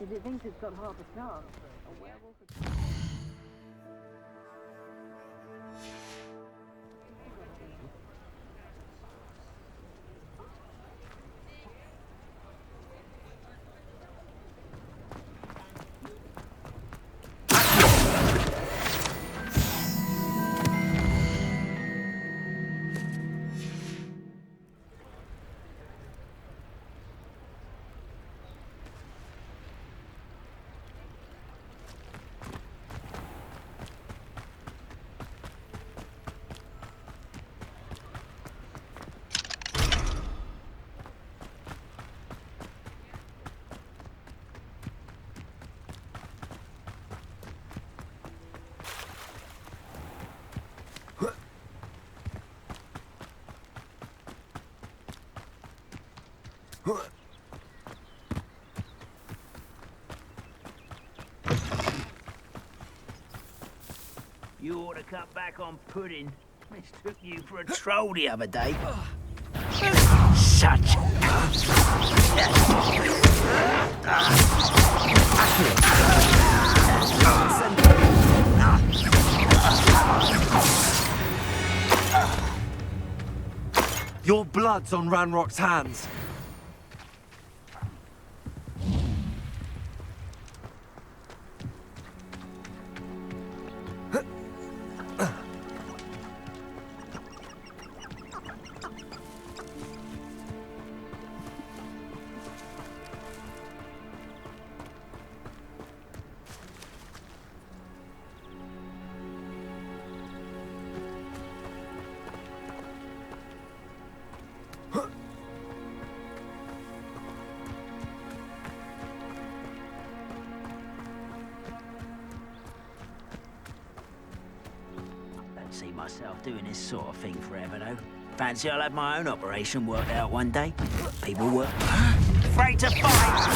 If it thinks it's got half a chance, a werewolf You ought to cut back on pudding. Mistook you for a troll the other day. Such. Your blood's on Ranrock's hands. See myself doing this sort of thing forever, though. Fancy I'll have my own operation worked out one day. People were afraid to fight.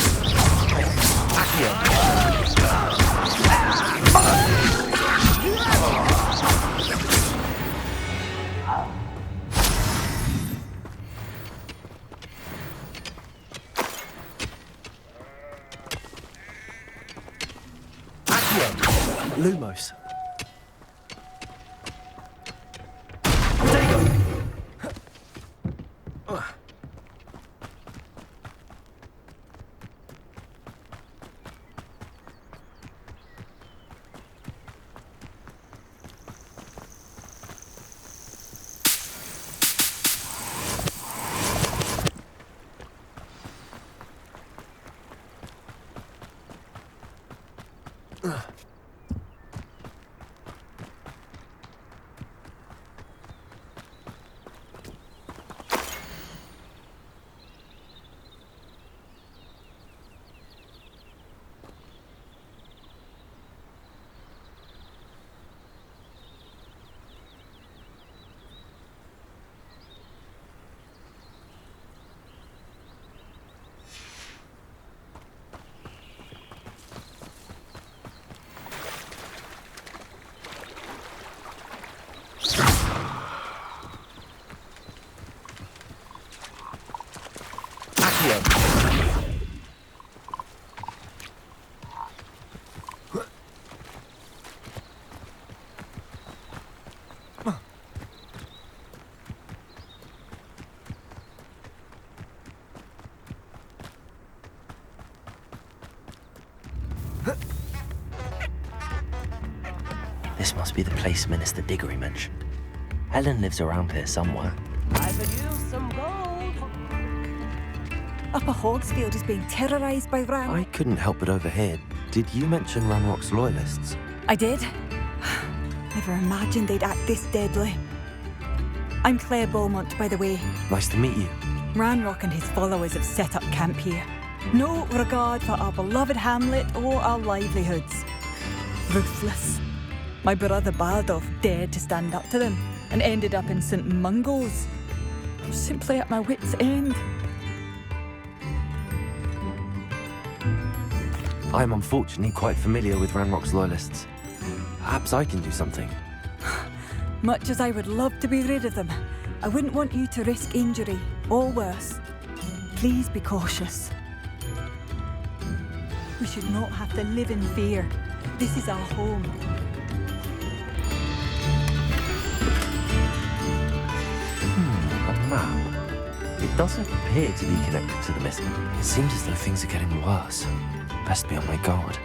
Lumos. This must be the place Minister Diggory mentioned. Helen lives around here somewhere. I could use some gold. Upper Hogsfield is being terrorised by Ran. I couldn't help but overhear. Did you mention Ranrock's loyalists? I did. Never imagined they'd act this deadly. I'm Claire Beaumont, by the way. Nice to meet you. Ranrock and his followers have set up camp here. No regard for our beloved hamlet or our livelihoods. Ruthless. My brother Bardolph dared to stand up to them and ended up in St. Mungo's. I'm simply at my wit's end. I am unfortunately quite familiar with Ranrock's loyalists. Perhaps I can do something. Much as I would love to be rid of them, I wouldn't want you to risk injury, or worse. Please be cautious. We should not have to live in fear. This is our home. A map. It doesn't appear to be connected to the missing. It seems as though things are getting worse. Best be on my guard.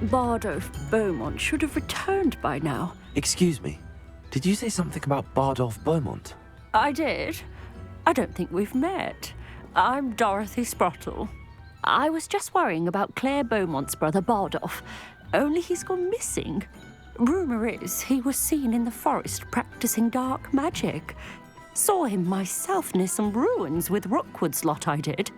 Bardolph Beaumont should have returned by now. Excuse me. Did you say something about Bardolph Beaumont? I did. I don't think we've met. I'm Dorothy Sprottle. I was just worrying about Claire Beaumont's brother Bardolph, only he's gone missing. Rumour is he was seen in the forest practicing dark magic. Saw him myself near some ruins with Rookwood's lot I did.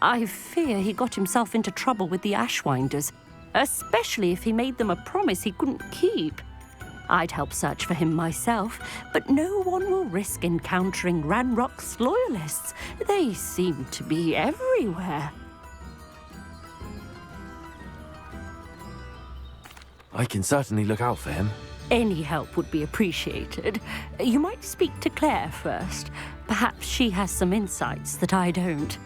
I fear he got himself into trouble with the Ashwinders, especially if he made them a promise he couldn't keep. I'd help search for him myself, but no one will risk encountering Ranrock's loyalists. They seem to be everywhere. I can certainly look out for him. Any help would be appreciated. You might speak to Claire first. Perhaps she has some insights that I don't.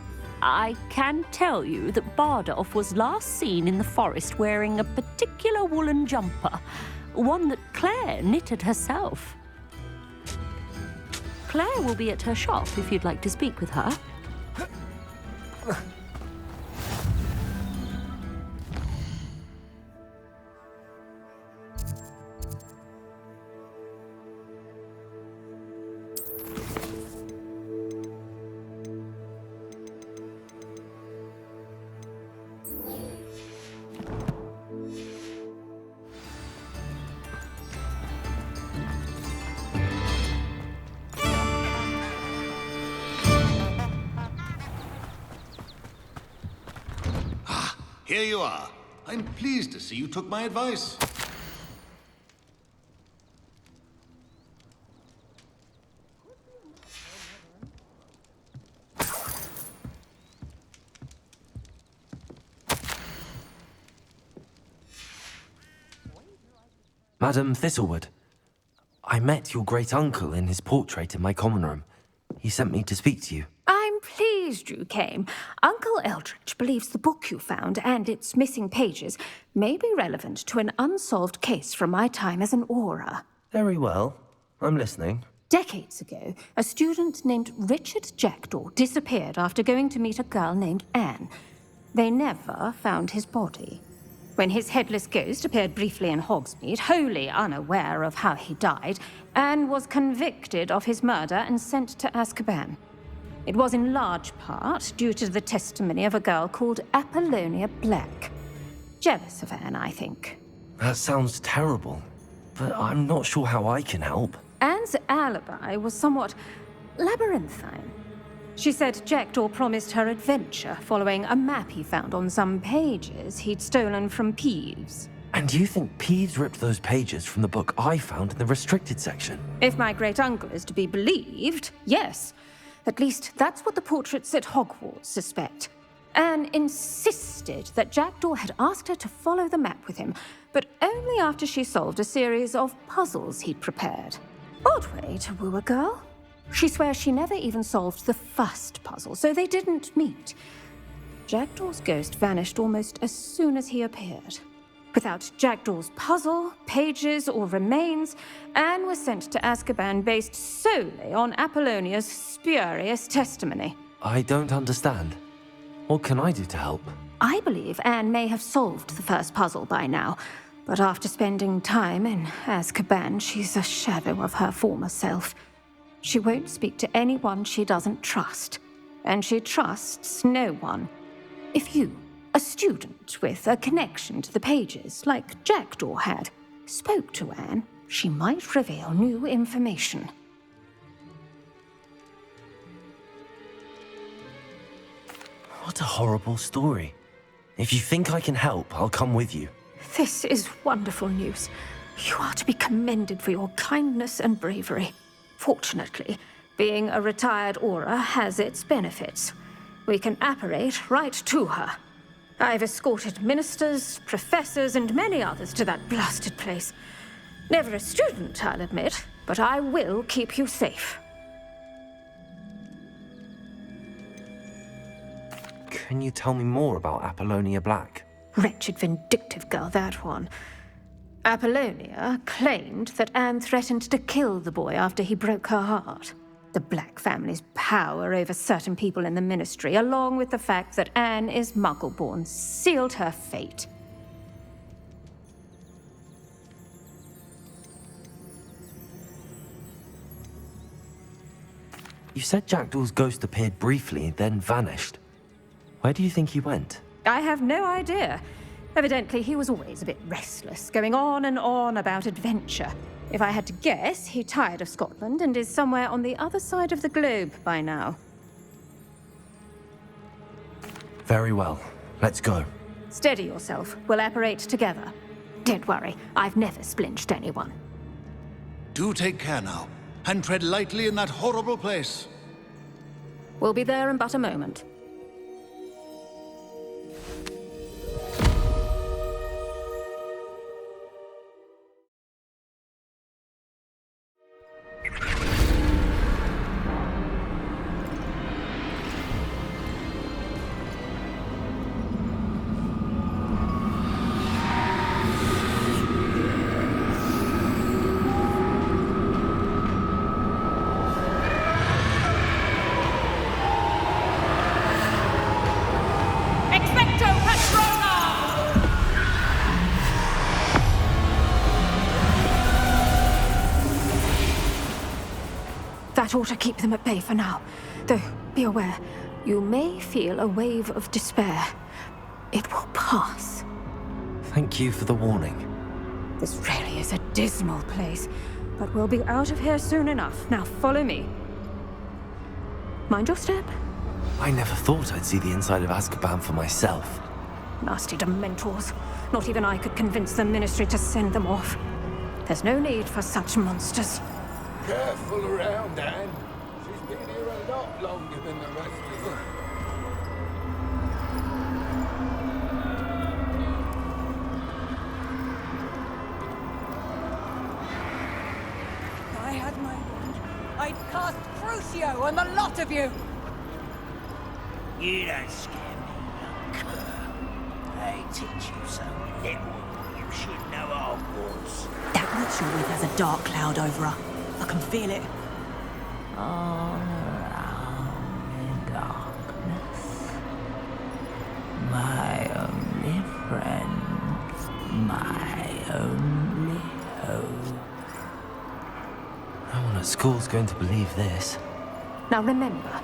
I can tell you that Bardolph was last seen in the forest wearing a particular woolen jumper, one that Claire knitted herself. Claire will be at her shop if you'd like to speak with her. Here you are. I'm pleased to see you took my advice. Madam Thistlewood, I met your great-uncle in his portrait in my common room. He sent me to speak to you. I'm pleased you came. Uncle Eldridge believes the book you found and its missing pages may be relevant to an unsolved case from my time as an aura. Very well. I'm listening. Decades ago, a student named Richard Jackdaw disappeared after going to meet a girl named Anne. They never found his body. When his headless ghost appeared briefly in Hogsmeade, wholly unaware of how he died, Anne was convicted of his murder and sent to Azkaban. It was in large part due to the testimony of a girl called Apollonia Black. Jealous of Anne, I think. That sounds terrible, but I'm not sure how I can help. Anne's alibi was somewhat labyrinthine. She said Jackdaw promised her adventure following a map he found on some pages he'd stolen from Peeves. And you think Peeves ripped those pages from the book I found in the restricted section? If my great-uncle is to be believed, yes. At least that's what the portraits at Hogwarts suspect. Anne insisted that Jackdaw had asked her to follow the map with him, but only after she solved a series of puzzles he'd prepared. Odd way to woo a girl. She swears she never even solved the first puzzle, so they didn't meet. Jackdaw's ghost vanished almost as soon as he appeared. Without Jackdaw's puzzle, pages, or remains, Anne was sent to Azkaban based solely on Apollonia's spurious testimony. I don't understand. What can I do to help? I believe Anne may have solved the first puzzle by now, but after spending time in Azkaban, she's a shadow of her former self. She won't speak to anyone she doesn't trust, and she trusts no one. If you, a student with a connection to the pages, like Jackdaw had, spoke to Anne, she might reveal new information. What a horrible story. If you think I can help, I'll come with you. This is wonderful news. You are to be commended for your kindness and bravery. Fortunately, being a retired aura has its benefits. We can apparate right to her. I've escorted ministers, professors, and many others to that blasted place. Never a student, I'll admit, but I will keep you safe. Can you tell me more about Apollonia Black? Wretched, vindictive girl, that one. Apollonia claimed that Anne threatened to kill the boy after he broke her heart. The Black family's power over certain people in the Ministry, along with the fact that Anne is Muggle-born, sealed her fate. You said Jackdaw's ghost appeared briefly, then vanished. Where do you think he went? I have no idea. Evidently, he was always a bit restless, going on and on about adventure. If I had to guess, he tired of Scotland and is somewhere on the other side of the globe by now. Very well. Let's go. Steady yourself. We'll apparate together. Don't worry, I've never splinched anyone. Do take care now, and tread lightly in that horrible place. We'll be there in but a moment. That ought to keep them at bay for now. Though, be aware, you may feel a wave of despair. It will pass. Thank you for the warning. This really is a dismal place, but we'll be out of here soon enough. Now follow me. Mind your step. I never thought I'd see the inside of Azkaban for myself. Nasty Dementors. Not even I could convince the Ministry to send them off. There's no need for such monsters. Careful around, Anne. She's been here a lot longer than the rest of them. If I had my wand, I'd cast Crucio on the lot of you! You don't scare me, young cur. They teach you so little. You should know Hogwarts. That witch you're with has a dark cloud over her. I can feel it. All around in darkness. My only friend. My only hope. No one at school's going to believe this. Now remember,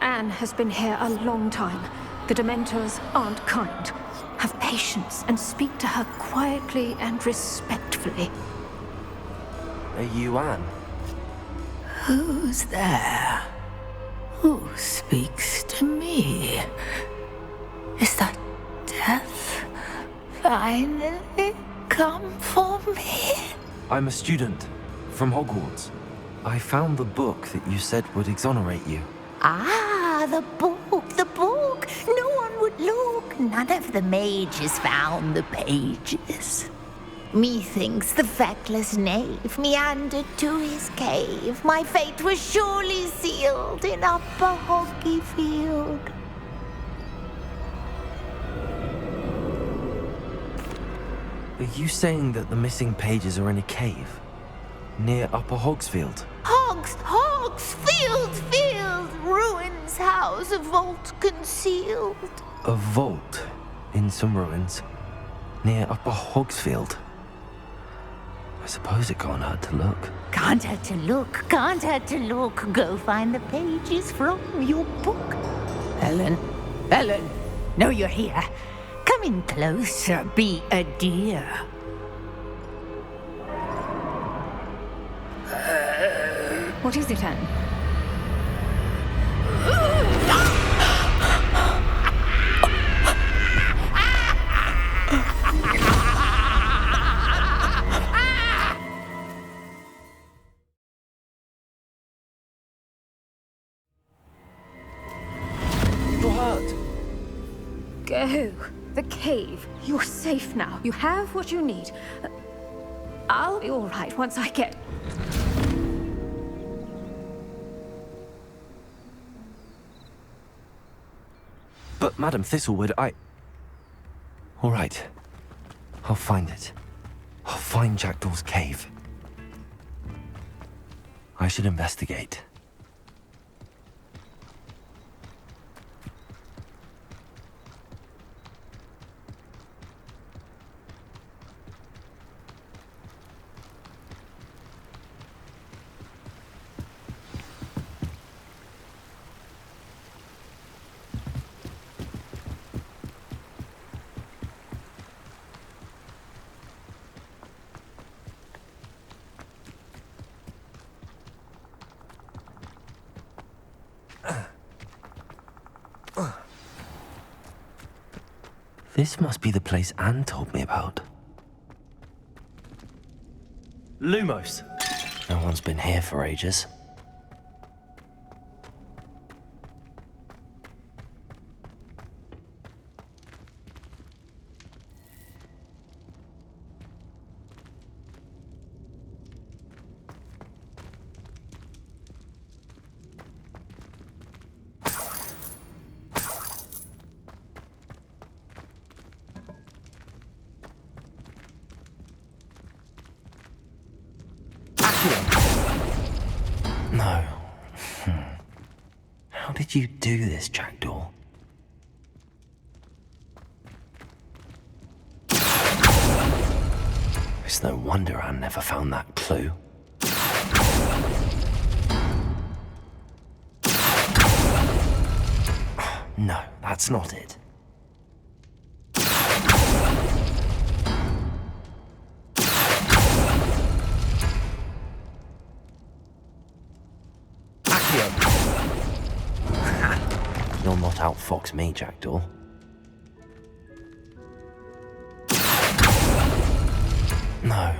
Anne has been here a long time. The Dementors aren't kind. Have patience and speak to her quietly and respectfully. Are you Anne? Who's there? Who speaks to me? Is that death finally come for me? I'm a student from Hogwarts. I found the book that you said would exonerate you. Ah, the book, the book. No one would look. None of the mages found the pages. Methinks the feckless knave meandered to his cave. My fate was surely sealed in Upper Hoggyfield. Are you saying that the missing pages are in a cave? Near Upper Hogsfield? Hogsfield, ruins house, a vault concealed. A vault in some ruins near Upper Hogsfield? I suppose it can't hurt to look. Can't hurt to look, can't hurt to look. Go find the pages from your book. Ellen, know you're here. Come in closer, be a dear. What is it, Anne? You're hurt. Go. The cave. You're safe now. You have what you need. I'll be all right once I get... But Madam Thistlewood, All right. I'll find it. I'll find Jackdaw's cave. I should investigate. This must be the place Anne told me about. Lumos! No one's been here for ages. No. How did you do this, Jackdaw? It's no wonder Anne never found that clue. No, that's not it. You'll not outfox me, Jackdaw. No.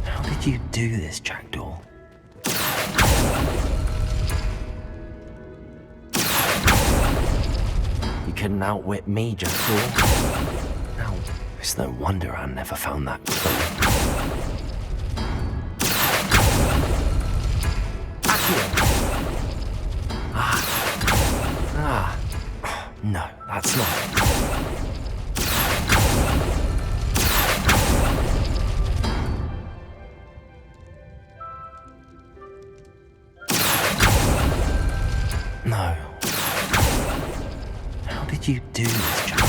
How did you do this, Jackdaw? You couldn't outwit me, Jackdaw. Now, it's no wonder I never found that clue. No, that's not it. No. How did you do this, Jackdaw?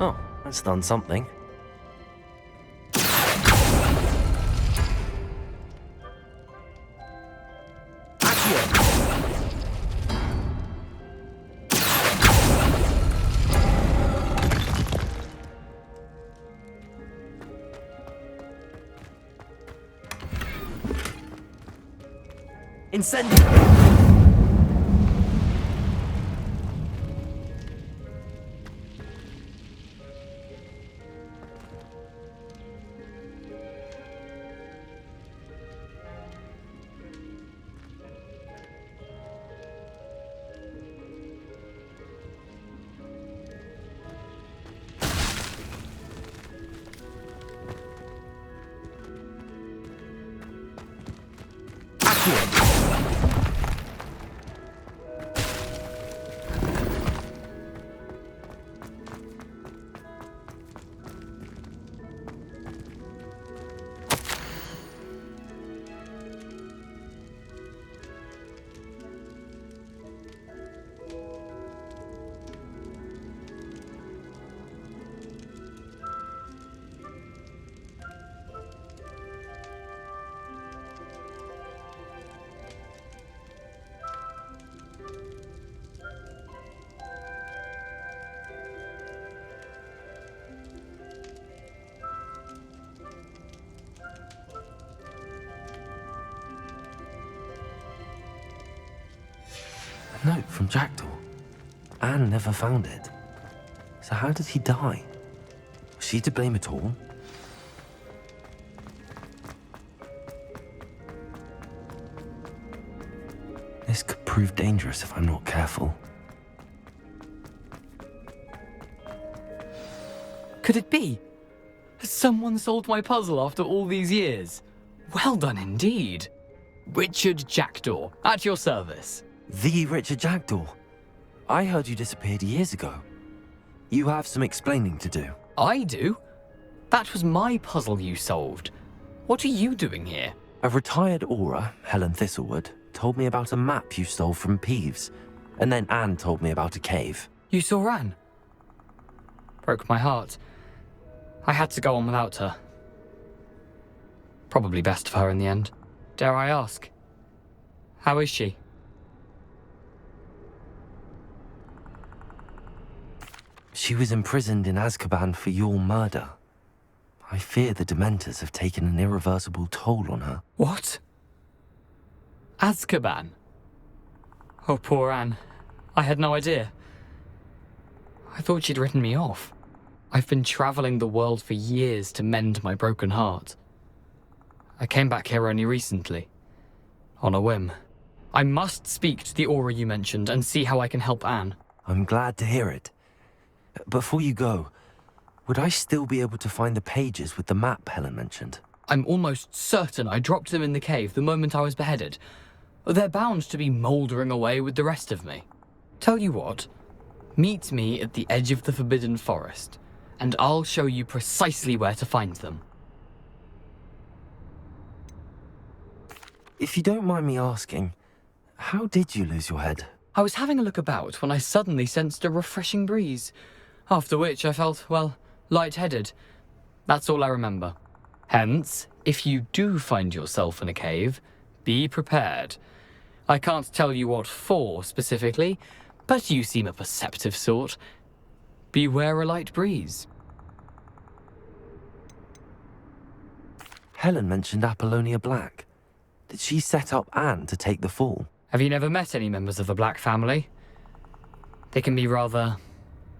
Oh, that's done something. Incendio! A note from Jackdaw. Anne never found it. So how did he die? Was she to blame at all? This could prove dangerous if I'm not careful. Could it be? Has someone solved my puzzle after all these years? Well done indeed. Richard Jackdaw, at your service. The Richard Jackdaw. I heard you disappeared years ago. You have some explaining to do. I do? That was my puzzle you solved. What are you doing here? A retired aura, Helen Thistlewood, told me about a map you stole from Peeves, and then Anne told me about a cave. You saw Anne? Broke my heart. I had to go on without her. Probably best for her in the end. Dare I ask? How is she? She was imprisoned in Azkaban for your murder. I fear the Dementors have taken an irreversible toll on her. What? Azkaban? Oh, poor Anne. I had no idea. I thought she'd written me off. I've been traveling the world for years to mend my broken heart. I came back here only recently. On a whim. I must speak to the aura you mentioned and see how I can help Anne. I'm glad to hear it. Before you go, would I still be able to find the pages with the map Helen mentioned? I'm almost certain I dropped them in the cave the moment I was beheaded. They're bound to be mouldering away with the rest of me. Tell you what, meet me at the edge of the Forbidden Forest, and I'll show you precisely where to find them. If you don't mind me asking, how did you lose your head? I was having a look about when I suddenly sensed a refreshing breeze, after which I felt, well, lightheaded. That's all I remember. Hence, if you do find yourself in a cave, be prepared. I can't tell you what for specifically, but you seem a perceptive sort. Beware a light breeze. Helen mentioned Apollonia Black. Did she set up Anne to take the fall? Have you never met any members of the Black family? They can be rather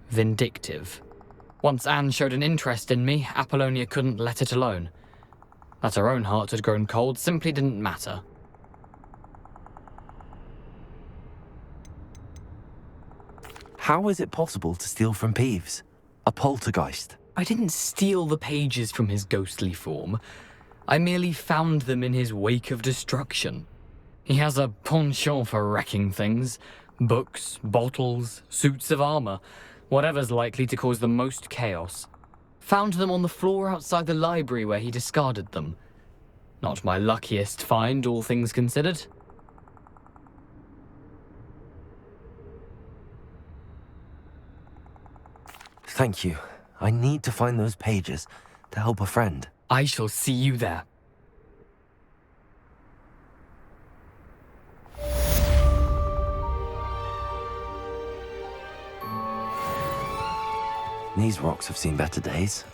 vindictive. Once Anne showed an interest in me, Apollonia couldn't let it alone. That her own heart had grown cold simply didn't matter. How is it possible to steal from Peeves? A poltergeist? I didn't steal the pages from his ghostly form. I merely found them in his wake of destruction. He has a penchant for wrecking things. Books, bottles, suits of armor, whatever's likely to cause the most chaos. Found them on the floor outside the library where he discarded them. Not my luckiest find, all things considered. Thank you. I need to find those pages to help a friend. I shall see you there. These rocks have seen better days.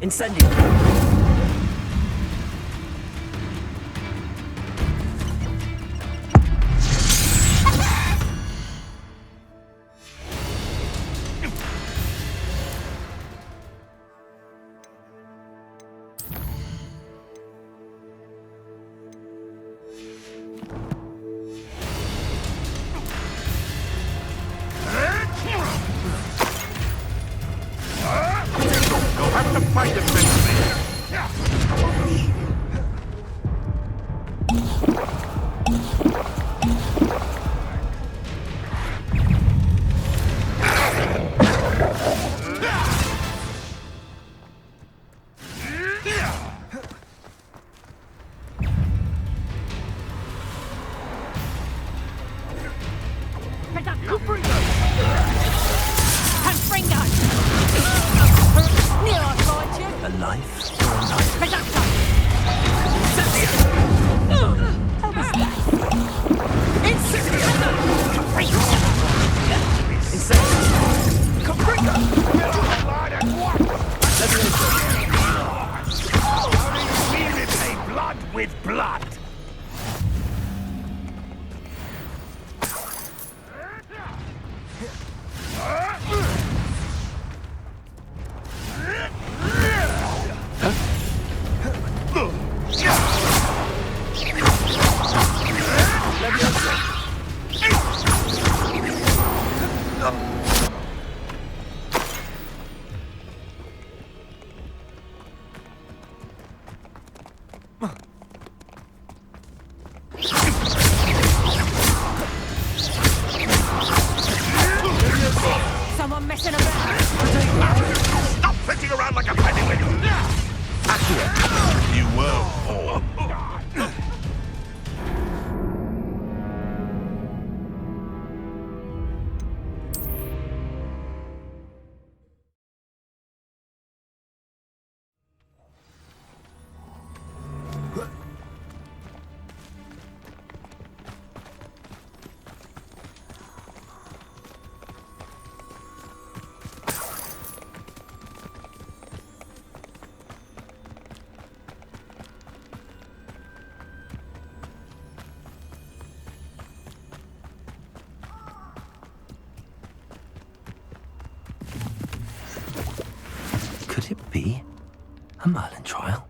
Incendio! Someone messing about? Stop flitting around like a pennywig! Accurate. You were born. Could it be a Merlin trial?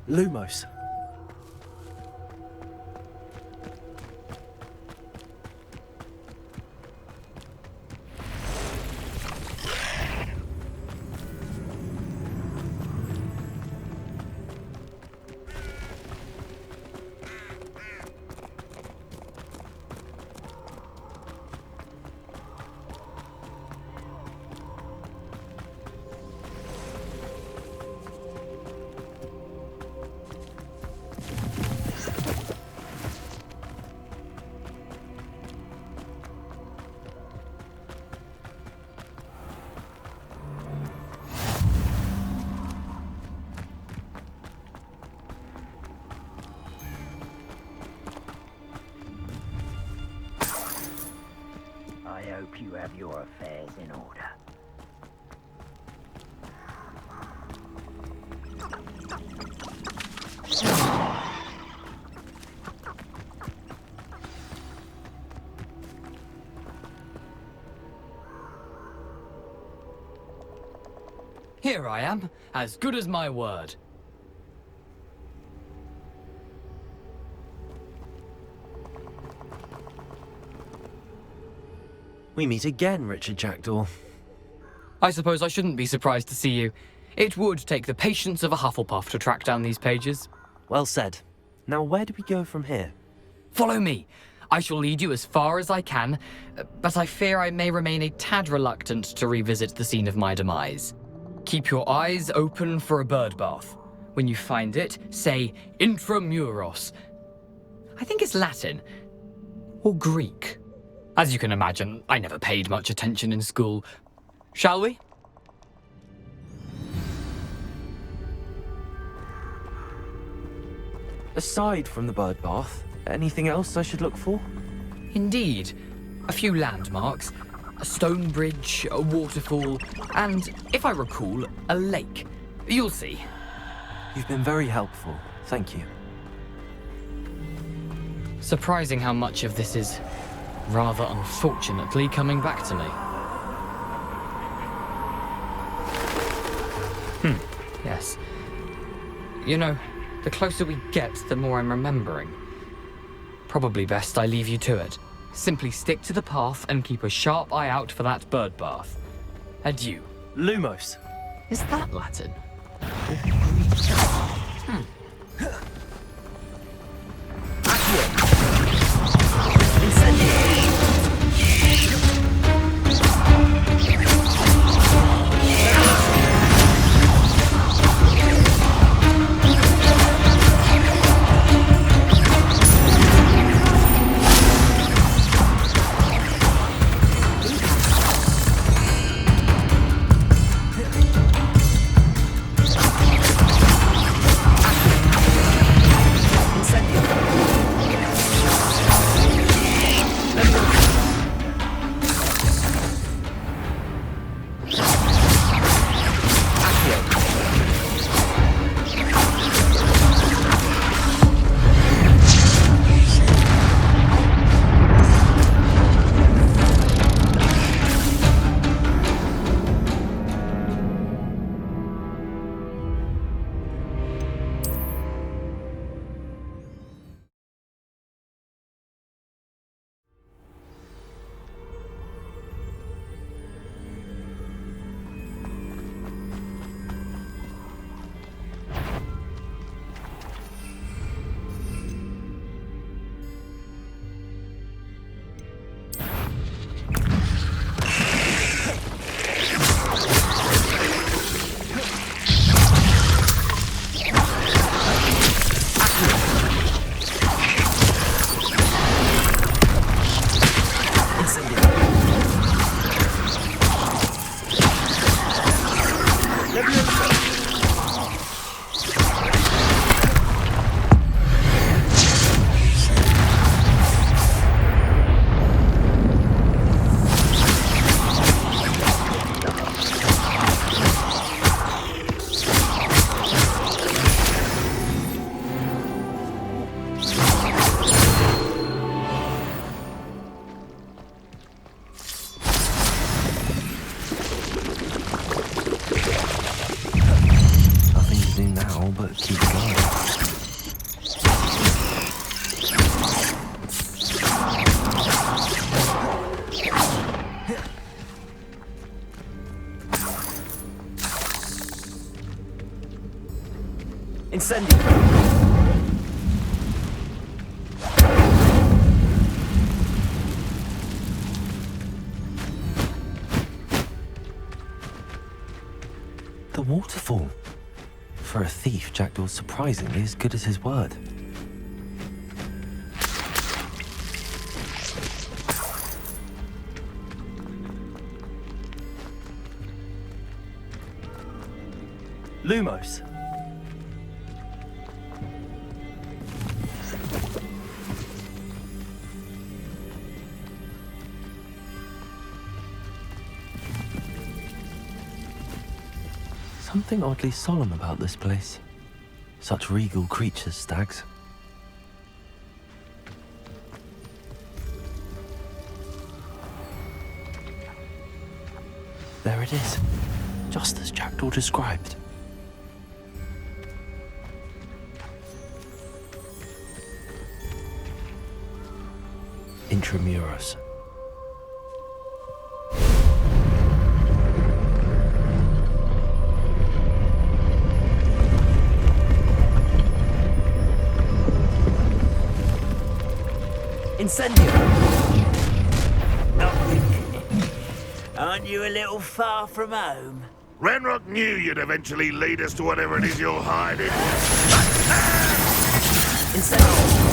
Lumos. I hope you have your affairs in order. Here I am, as good as my word. We meet again, Richard Jackdaw. I suppose I shouldn't be surprised to see you. It would take the patience of a Hufflepuff to track down these pages. Well said. Now where do we go from here? Follow me. I shall lead you as far as I can, but I fear I may remain a tad reluctant to revisit the scene of my demise. Keep your eyes open for a bird bath. When you find it, say intramuros. I think it's Latin. Or Greek. As you can imagine, I never paid much attention in school. Shall we? Aside from the bird bath, anything else I should look for? Indeed. A few landmarks, a stone bridge, a waterfall, and, if I recall, a lake. You'll see. You've been very helpful. Thank you. Surprising how much of this is, rather unfortunately, coming back to me. Yes. You know, the closer we get, the more I'm remembering. Probably best I leave you to it. Simply stick to the path and keep a sharp eye out for that bird bath. Adieu. Lumos. Is that Latin? but keep going. Incendio! The waterfall. For a thief, Jackdaw's surprisingly as good as his word. Lumos. Something oddly solemn about this place. Such regal creatures, stags. There it is, just as Jackdaw described. Intramuros. Incendio! Aren't you a little far from home? Ranrock knew you'd eventually lead us to whatever it is you're hiding. Incendio!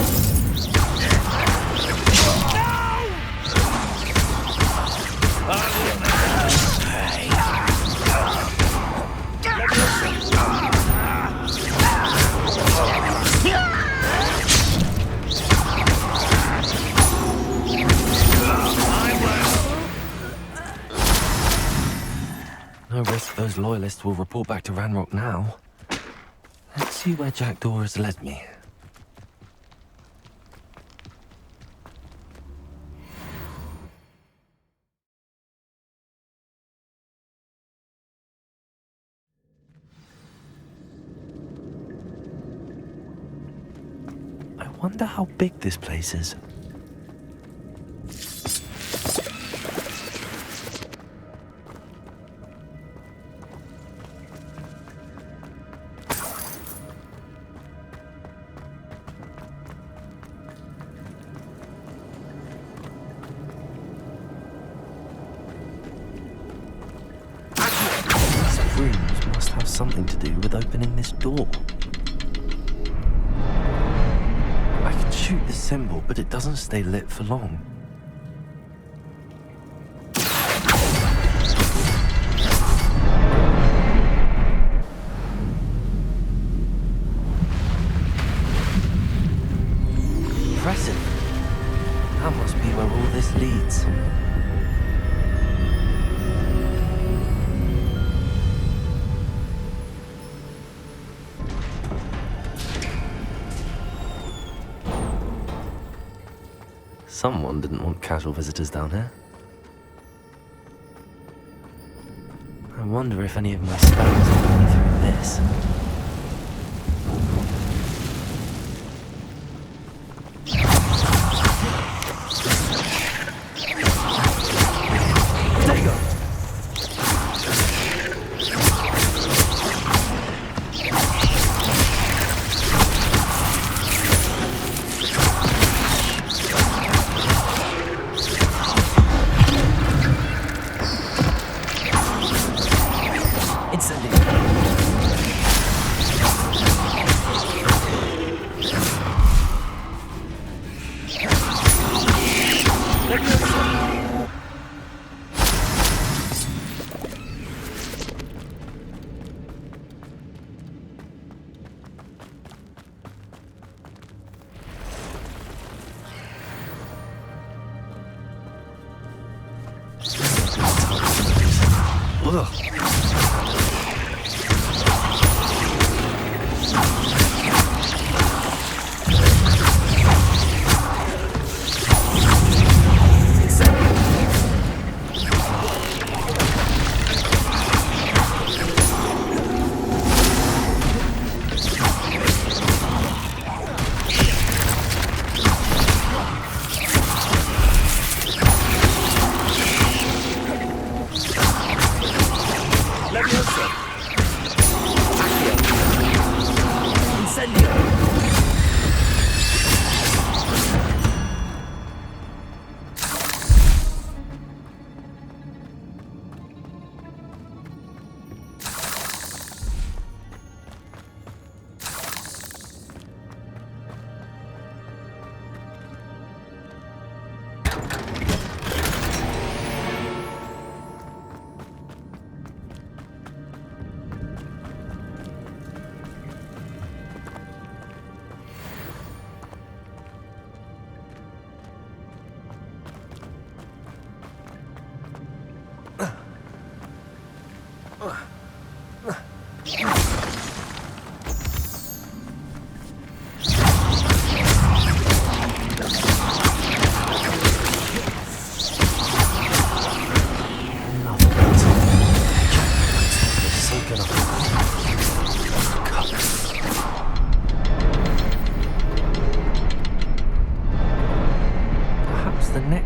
those loyalists will report back to Ranrock now. Let's see where Jackdaw has led me. I wonder how big this place is. Something to do with opening this door. I can shoot the symbol, but it doesn't stay lit for long. Impressive. That must be where all this leads. Someone didn't want casual visitors down here. I wonder if any of my spells are running through this. There you go.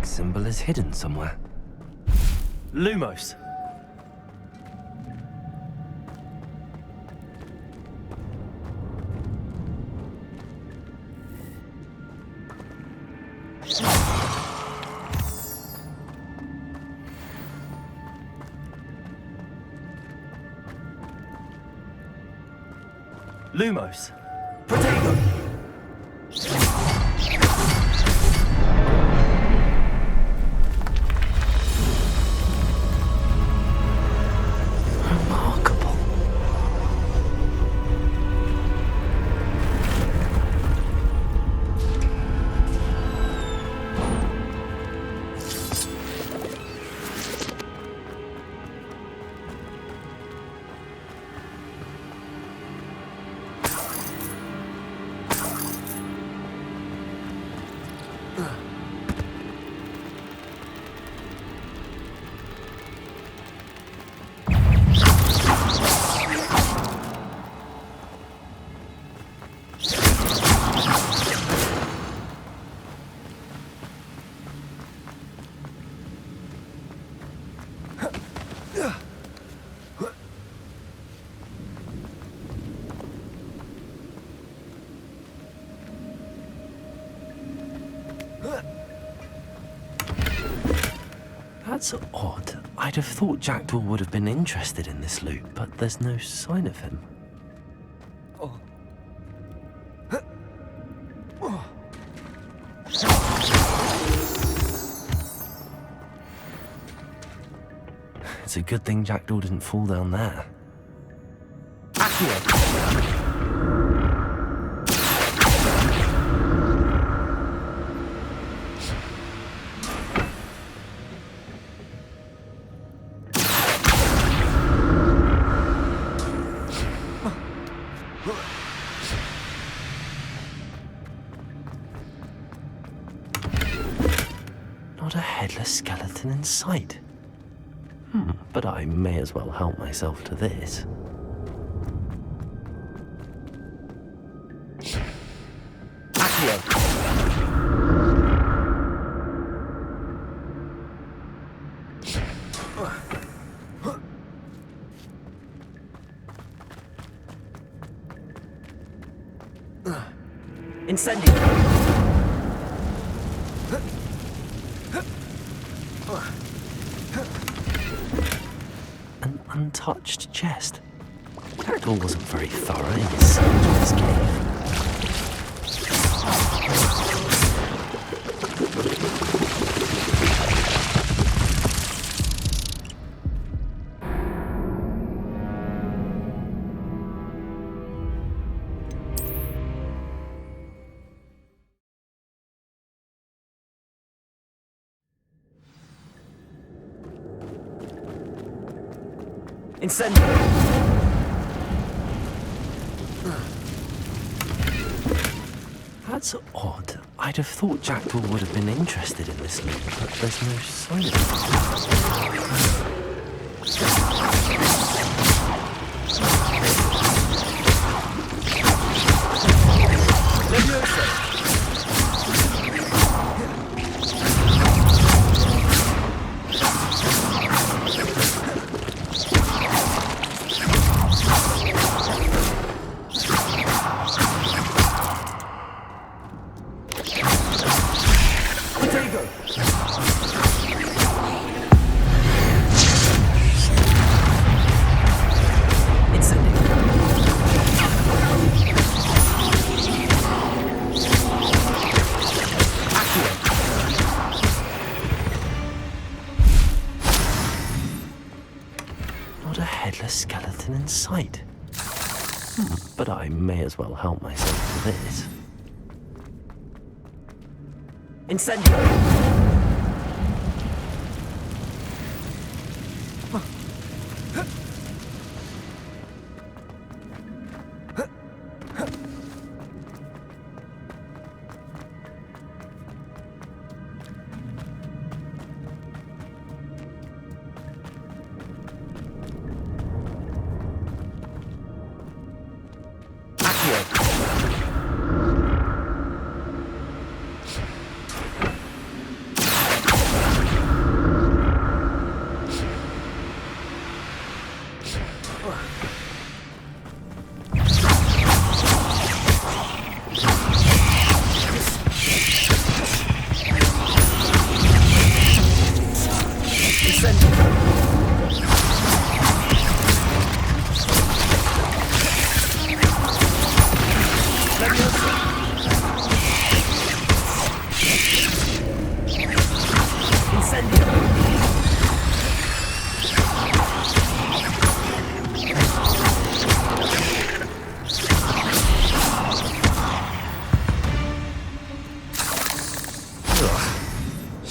Symbol is hidden somewhere. Lumos. Lumos. Protego. That's odd. I'd have thought Jackdaw would have been interested in this loot, but there's no sign of him. It's a good thing Jackdaw didn't fall down there. Not a headless skeleton in sight. But I may as well help myself to this. Incendio! An untouched chest. Jackdaw wasn't very thorough in his search of this cave. Incendio! That's odd. I'd have thought Jackdaw would have been interested in this loot, but there's no sign of skeleton in sight. But I may as well help myself to this. Incendio!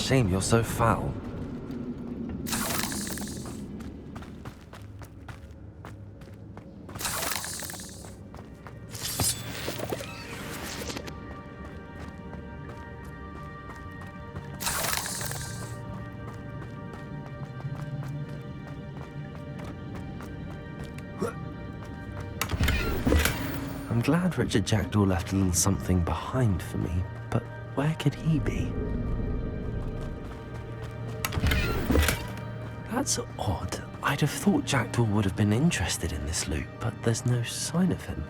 Shame you're so foul. glad Richard Jackdaw left a little something behind for me, but where could he be? That's odd. I'd have thought Jackdaw would have been interested in this loot, but there's no sign of him.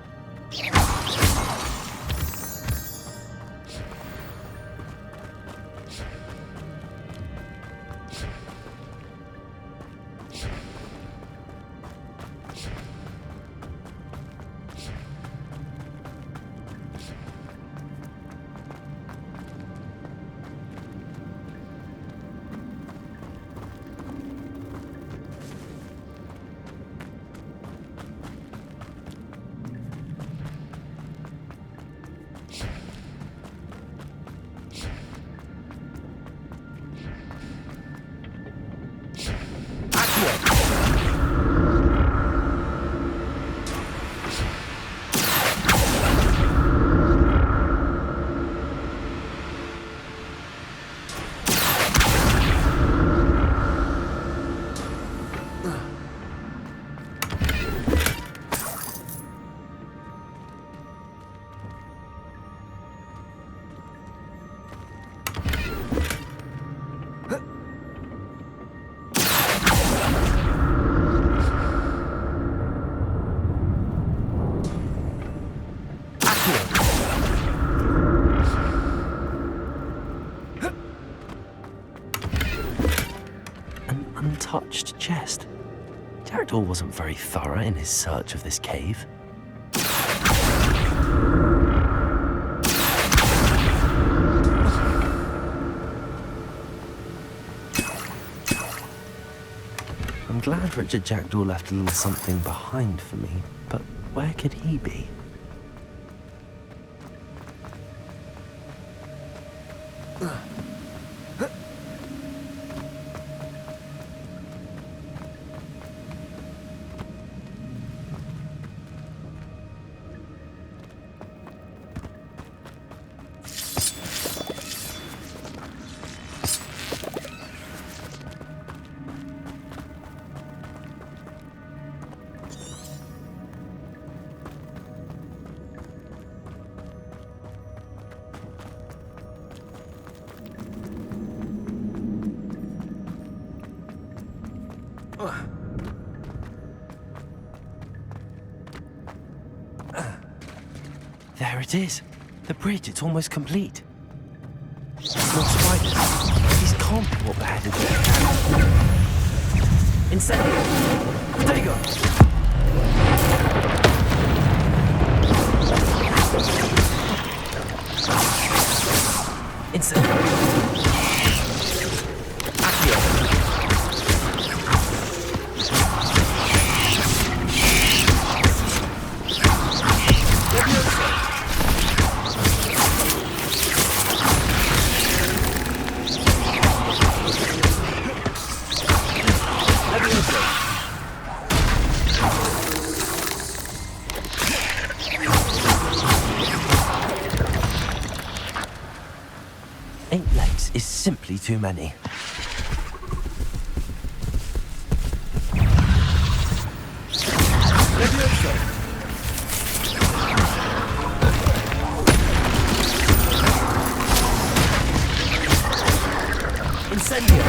An untouched chest. Jackdaw wasn't very thorough in his search of this cave. I'm glad Richard Jackdaw left a little something behind for me, but where could he be? There it is. The bridge, it's almost complete. It's not spiders. These can't be what beheaded the Incendio! Protego! Incendio! Accio! Is simply too many. Incendio!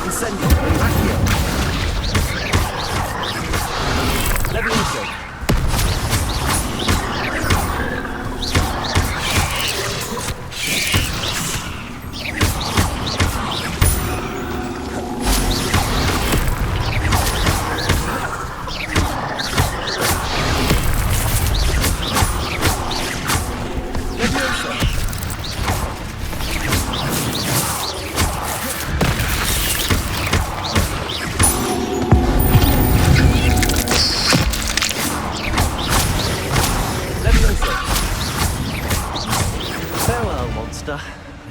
Incendio! Accio! Levioso! I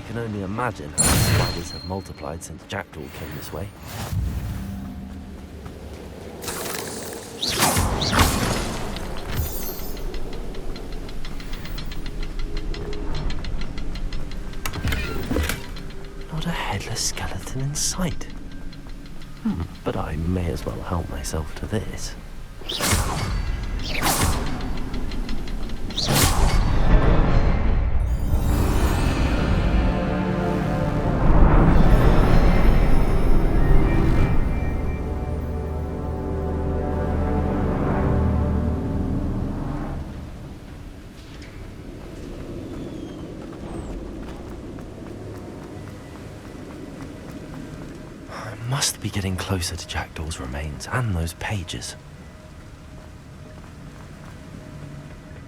can only imagine how the spiders have multiplied since Jackdaw came this way. Not a headless skeleton in sight. But I may as well help myself to this. Must be getting closer to Jackdaw's remains and those pages.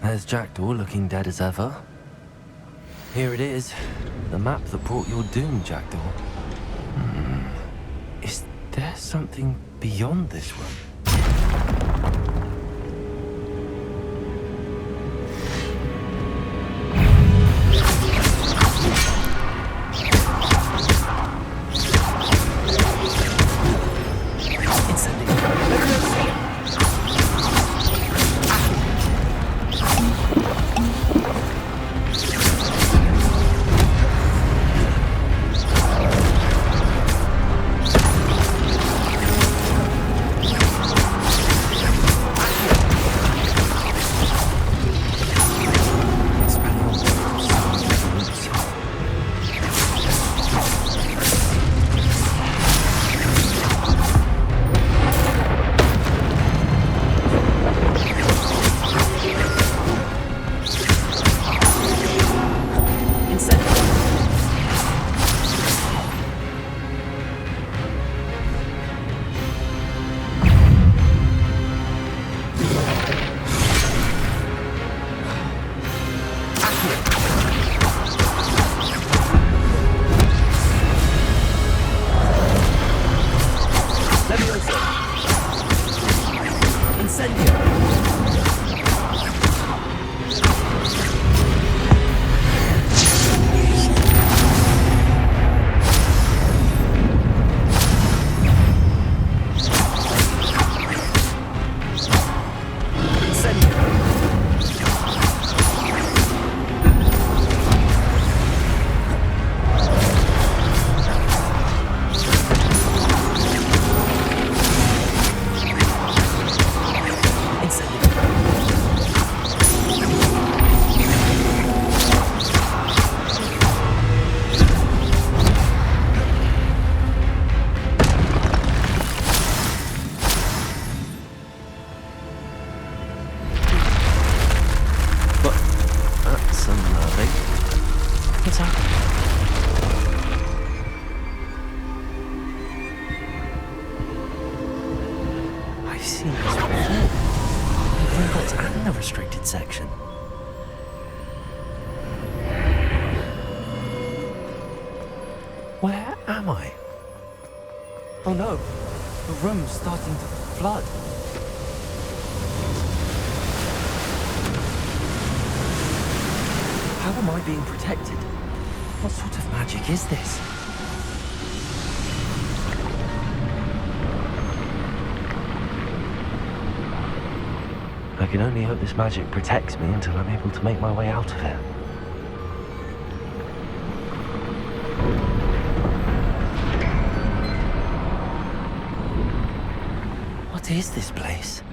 There's Jackdaw looking dead as ever. Here it is, the map that brought your doom, Jackdaw. Is there something beyond this room? Section. Where am I? Oh no, the room's starting to flood. How am I being protected? What sort of magic is this? I can only hope this magic protects me until I'm able to make my way out of here. What is this place?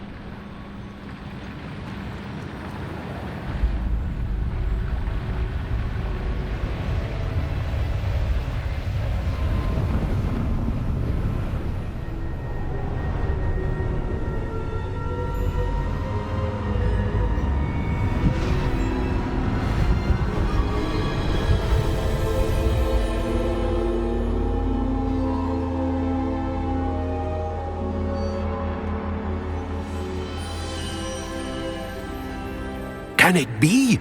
Can it be?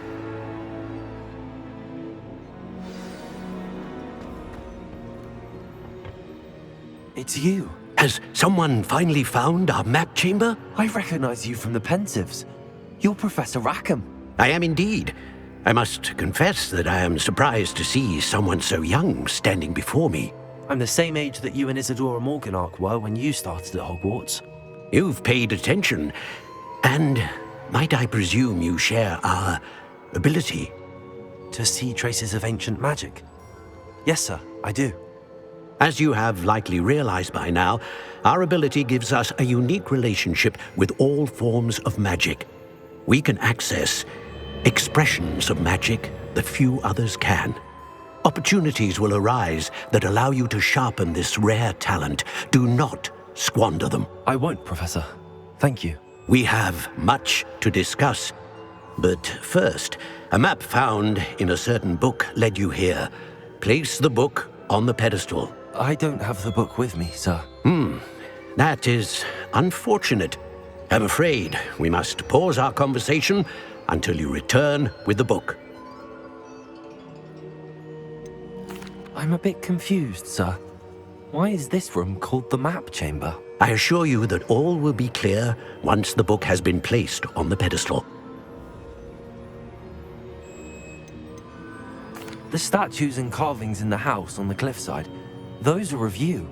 It's you. Has someone finally found our map chamber? I recognize you from the Pensives. You're Professor Rackham. I am indeed. I must confess that I am surprised to see someone so young standing before me. I'm the same age that you and Isadora Morganach were when you started at Hogwarts. You've paid attention, and might I presume you share our ability? To see traces of ancient magic? Yes, sir, I do. As you have likely realized by now, our ability gives us a unique relationship with all forms of magic. We can access expressions of magic that few others can. Opportunities will arise that allow you to sharpen this rare talent. Do not squander them. I won't, Professor. Thank you. We have much to discuss. But first, a map found in a certain book led you here. Place the book on the pedestal. I don't have the book with me, sir. That is unfortunate. I'm afraid we must pause our conversation until you return with the book. I'm a bit confused, sir. Why is this room called the map chamber? I assure you that all will be clear once the book has been placed on the pedestal. The statues and carvings in the house on the cliffside, those are of you.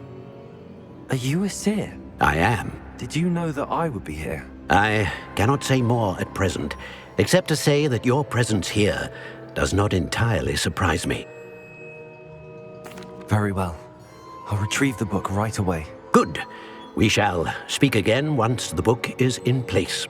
Are you a seer? I am. Did you know that I would be here? I cannot say more at present, except to say that your presence here does not entirely surprise me. Very well. I'll retrieve the book right away. Good. We shall speak again once the book is in place.